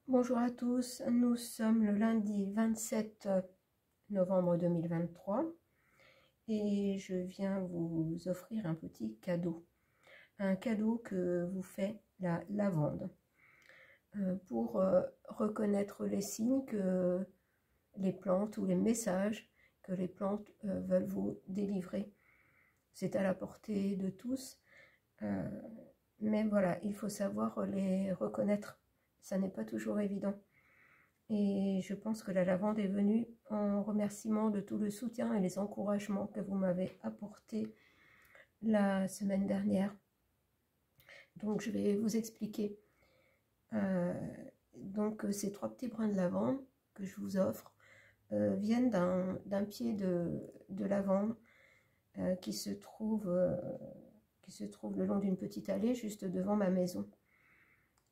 Bonjour à tous, nous sommes le lundi 27 novembre 2023 et je viens vous offrir un petit cadeau. Un cadeau que vous fait la lavande pour reconnaître les signes que les plantes ou les messages que les plantes veulent vous délivrer. C'est à la portée de tous, mais voilà, il faut savoir les reconnaître. Ça n'est pas toujours évident. Et je pense que la lavande est venue en remerciement de tout le soutien et les encouragements que vous m'avez apportés la semaine dernière. Donc je vais vous expliquer. Donc ces 3 petits brins de lavande que je vous offre viennent d'un pied de lavande qui se trouve le long d'une petite allée juste devant ma maison.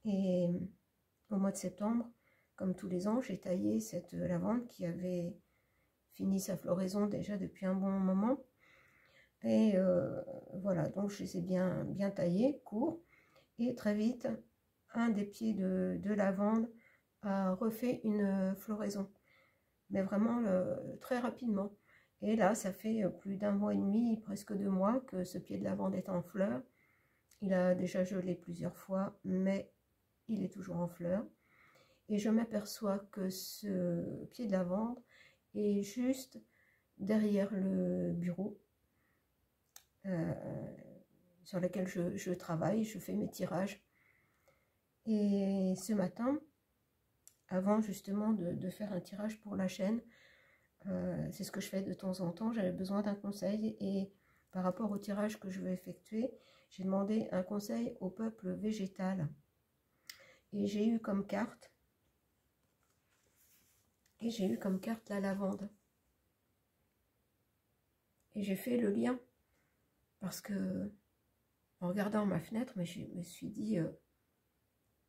Et au mois de septembre, comme tous les ans, j'ai taillé cette lavande qui avait fini sa floraison déjà depuis un bon moment. Et voilà, donc je les ai bien taillés, courts. Et très vite, un des pieds de lavande a refait une floraison. Mais vraiment très rapidement. Et là, ça fait plus d'un mois et demi, presque 2 mois que ce pied de lavande est en fleurs. Il a déjà gelé plusieurs fois, mais il est toujours en fleurs. Et je m'aperçois que ce pied de lavande est juste derrière le bureau sur lequel je travaille, je fais mes tirages. Et ce matin, avant justement de faire un tirage pour la chaîne, c'est ce que je fais de temps en temps, j'avais besoin d'un conseil et par rapport au tirage que je veux effectuer, j'ai demandé un conseil au peuple végétal. Et j'ai eu comme carte la lavande. Et j'ai fait le lien parce que en regardant ma fenêtre, mais je me suis dit,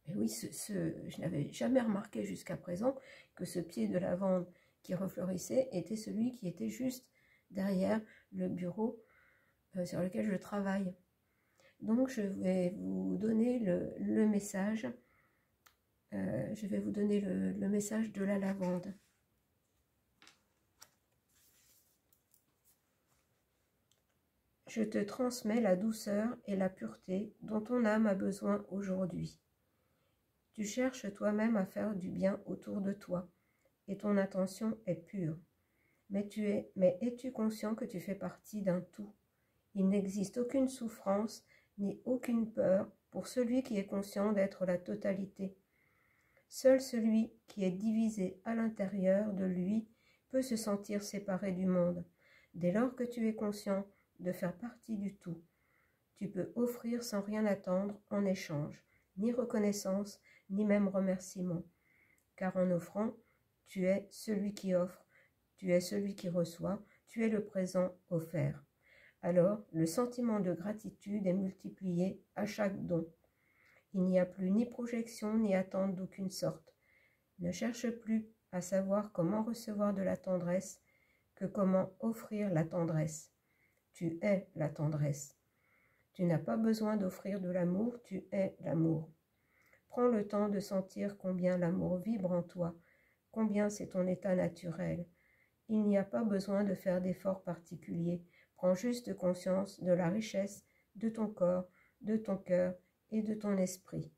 mais oui, je n'avais jamais remarqué jusqu'à présent que ce pied de lavande qui refleurissait était celui qui était juste derrière le bureau sur lequel je travaille. Donc je vais vous donner le message, je vais vous donner le message de la lavande. Je te transmets la douceur et la pureté dont ton âme a besoin aujourd'hui. Tu cherches toi-même à faire du bien autour de toi, et ton intention est pure. Mais es-tu conscient que tu fais partie d'un tout? Il n'existe aucune souffrance ni aucune peur pour celui qui est conscient d'être la totalité. Seul celui qui est divisé à l'intérieur de lui peut se sentir séparé du monde. Dès lors que tu es conscient de faire partie du tout, tu peux offrir sans rien attendre en échange, ni reconnaissance, ni même remerciement. Car en offrant, tu es celui qui offre, tu es celui qui reçoit, tu es le présent offert. Alors, le sentiment de gratitude est multiplié à chaque don. Il n'y a plus ni projection ni attente d'aucune sorte. Ne cherche plus à savoir comment recevoir de la tendresse que comment offrir la tendresse. Tu es la tendresse. Tu n'as pas besoin d'offrir de l'amour, tu es l'amour. Prends le temps de sentir combien l'amour vibre en toi, combien c'est ton état naturel. Il n'y a pas besoin de faire d'efforts particuliers. Prends juste conscience de la richesse de ton corps, de ton cœur et de ton esprit.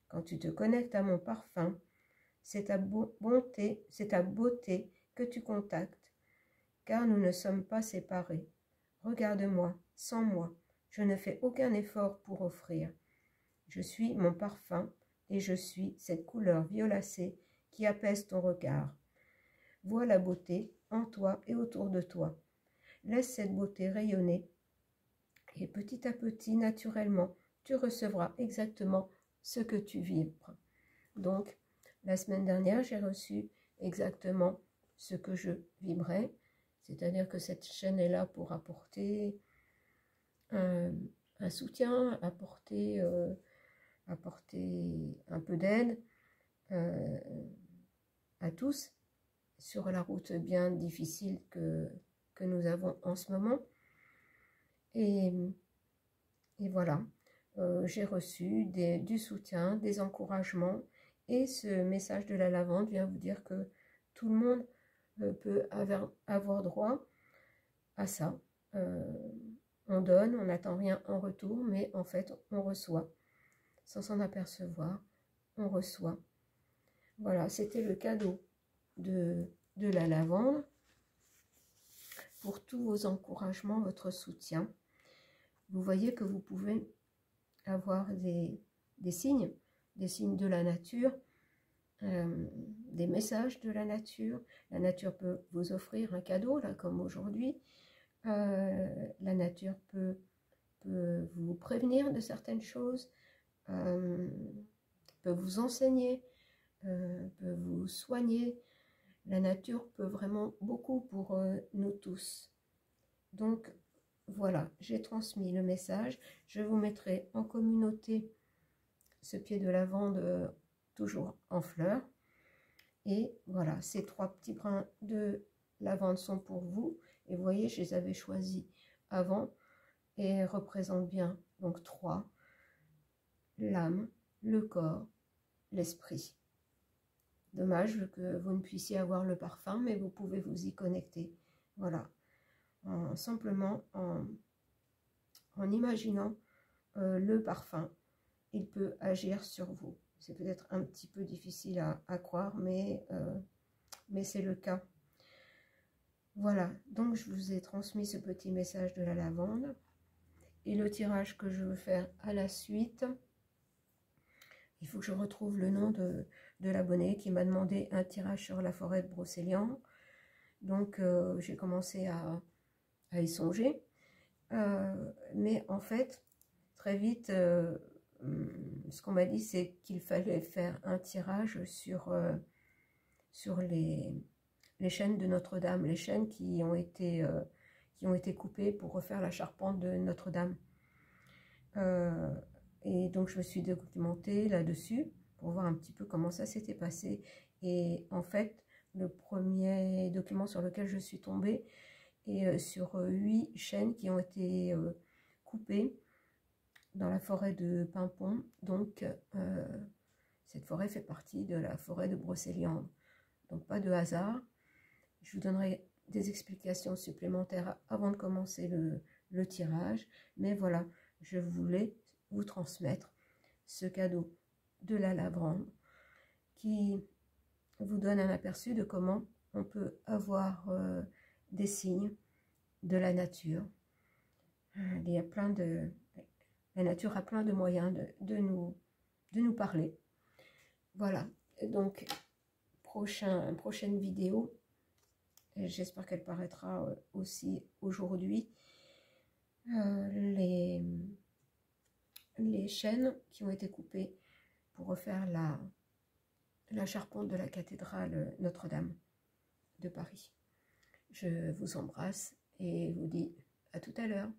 Quand tu te connectes à mon parfum, c'est ta beauté que tu contactes, car nous ne sommes pas séparés. Regarde-moi, sans moi, je ne fais aucun effort pour offrir. Je suis mon parfum et je suis cette couleur violacée qui apaise ton regard. Vois la beauté en toi et autour de toi. Laisse cette beauté rayonner et petit à petit, naturellement, tu recevras exactement ce que tu vibres. Donc, la semaine dernière, j'ai reçu exactement ce que je vibrais, c'est-à-dire que cette chaîne est là pour apporter un soutien, apporter un peu d'aide à tous sur la route bien difficile que nous avons en ce moment. Et voilà, j'ai reçu du soutien, des encouragements Et ce message de la lavande vient vous dire que tout le monde peut avoir droit à ça. On donne, on n'attend rien en retour, mais en fait, on reçoit. Sans s'en apercevoir, on reçoit. Voilà, c'était le cadeau de la lavande pour tous vos encouragements, votre soutien. Vous voyez que vous pouvez avoir des signes de la nature, des messages de la nature. La nature peut vous offrir un cadeau, là, comme aujourd'hui. La nature peut vous prévenir de certaines choses, peut vous enseigner, peut vous soigner. La nature peut vraiment beaucoup pour nous tous. Donc, voilà, j'ai transmis le message. Je vous mettrai en communauté ce pied de lavande toujours en fleurs. Et voilà, ces 3 petits brins de lavande sont pour vous. Et vous voyez, je les avais choisis avant et représentent bien, donc 3, l'âme, le corps, l'esprit. Dommage que vous ne puissiez avoir le parfum, mais vous pouvez vous y connecter. Voilà, simplement en imaginant le parfum, il peut agir sur vous. C'est peut-être un petit peu difficile à croire, mais c'est le cas. Voilà, donc je vous ai transmis ce petit message de la lavande. Et le tirage que je veux faire à la suite, il faut que je retrouve le nom de l'abonné qui m'a demandé un tirage sur la forêt de Brocéliande. Donc j'ai commencé à y songer. Mais en fait, très vite, ce qu'on m'a dit, c'est qu'il fallait faire un tirage sur les chaînes de Notre-Dame, les chaînes qui ont été coupées pour refaire la charpente de Notre-Dame. Et donc je me suis documentée là-dessus pour voir un petit peu comment ça s'était passé. Et en fait, le premier document sur lequel je suis tombée est sur 8 chaînes qui ont été coupées dans la forêt de Pimpon. Donc cette forêt fait partie de la forêt de Brocéliande. Donc pas de hasard. Je vous donnerai des explications supplémentaires avant de commencer le tirage. Mais voilà, je voulais vous transmettre ce cadeau de la lavande qui vous donne un aperçu de comment on peut avoir des signes de la nature. Il y a la nature a plein de moyens de nous parler. Voilà, donc prochaine vidéo, j'espère qu'elle paraîtra aussi aujourd'hui, les chaînes qui ont été coupées pour refaire la charpente de la cathédrale Notre-Dame de Paris. Je vous embrasse et vous dis à tout à l'heure.